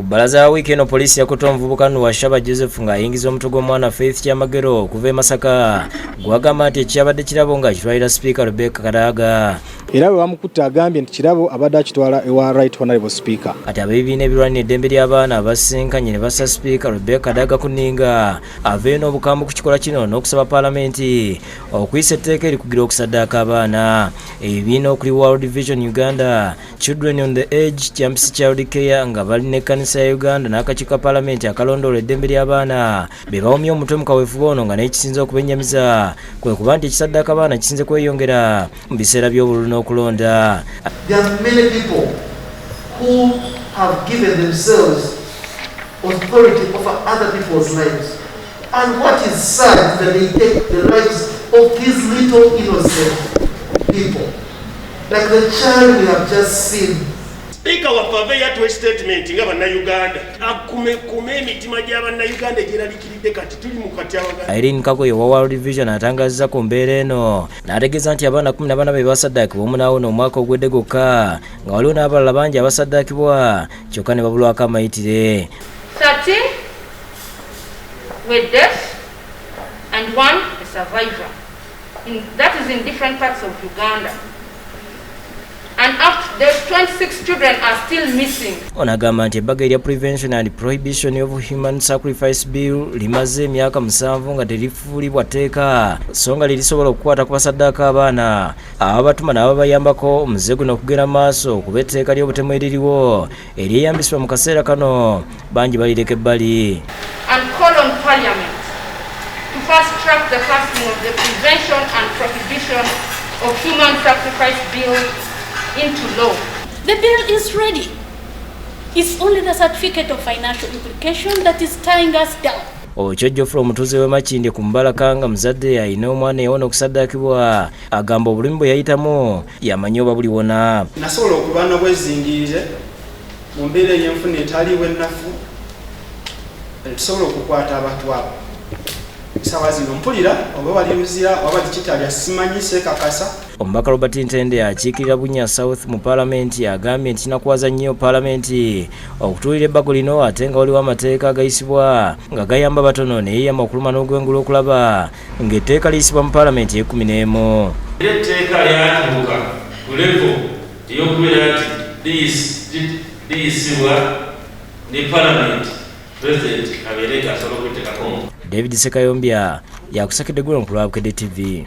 Balaza weekend police yakuta omuvubuka wa Shaba Joseph nga ayingiza omutwe gw'omwana Faith Kyamagero kuva e Masaka gwagamba nti ekyabadde kirabo nga kitwalira Speaker Rebecca Kadaga era bwe bamukutte agambye nti kirabo abadde akitwala ewa Right Honorable Speaker. Ati abeebiina ebirwanira eddembe ly'abaana abasinkanye ne bassa Speaker Rebecca Kadaga ku nninga aveeyo n'obukambwe ku kikola kino n'okusaba Paalamenti okuyisa etteeka erikugira okusaddaaka abaana. Ebibiina okuli World Vision Uganda, Children on the Edge, Champions Child Care nga balina ekkanisa ya Uganda n'akakiiko ka Paalamenti akalondoola eddembe ly'abaana be bawomye omutwe mu kaweefube ono nga n'ekisinze okubennyamiza kwe kuba nti ekisaddaaka abaana kisinze kweyongera mu biseera by'obululu n'okulonda. There are many people who have given themselves authority over other people's lives. And what is sad is that they take the lives of these little innocent people. Like the child we have just seen. Speaker wafave yatuwa statement nga bannayuganda akume emitima gy'abannayuganda egyeralikidde kati tuli mu katyabaga. Irene Kagoye wa World Vision atangazza ku mbeera eno n'ategeeza nti abaana 14 be basaddaakibwa omunaawona omwaka ogwedde gokka nga waliwo n'abalala bangi abasaddaakibwa kyokka ne babulwako amayitire. 13 were dead and 1 a survivor. That is in different parts of Uganda. And up to 26 children are still missing. Onagamba nti ebbaga erya Prevention and Prohibition of Human Sacrifice Bill limaze emyaka 7 nga terifuulibwa tteeka so nga lirisobola okukwata ku basaddaaka abaana ababatuma n'ababayambako omuze guno okugera maaso kuba etteeka ly'obutemu eririwo eryeyambisibwa mu kaseera kano bangi balireka ebbali. And call on Parliament to fast track the passing of the Prevention and Prohibition of Human Sacrifice Bill into law. The bill is ready. It's only the certificate of financial implication that is tying us down. Okyojjofula omutuuze w'e Makindye ku Mbalaka nga muzadde alina omwana eyawona okusaddaakibwa agamba obulumi bwe yayitamu yamanyi oba buliwona. Nasobola okuba n'obwezingirire mu mbeera ey'enfuna etaliiwo ennafu tusobola okukwata abantu abo. Sawa zino mpulira oba wali luzira oba kitalya simanyi sekakasa. Omubaka Robert Ntende akiikirira Bunya South mu Paalamenti agambye nti kinakwaza nnyo Paalamenti okutuulira ebbago lino ate nga waliwo amateeka agayisibwa nga gayamba batono ne yeeyama okuluma n'ogwengula okulaba ng'etteeka liyisibwa mu Paalamenti e11. Etteeka lyatuuka ku levo ey'okubeera nti liyisibwa ne Paalamenti President abeereka asobola okuteekako. David Sekayombya yakusakidde ggulo ku lwa Bukedde TV.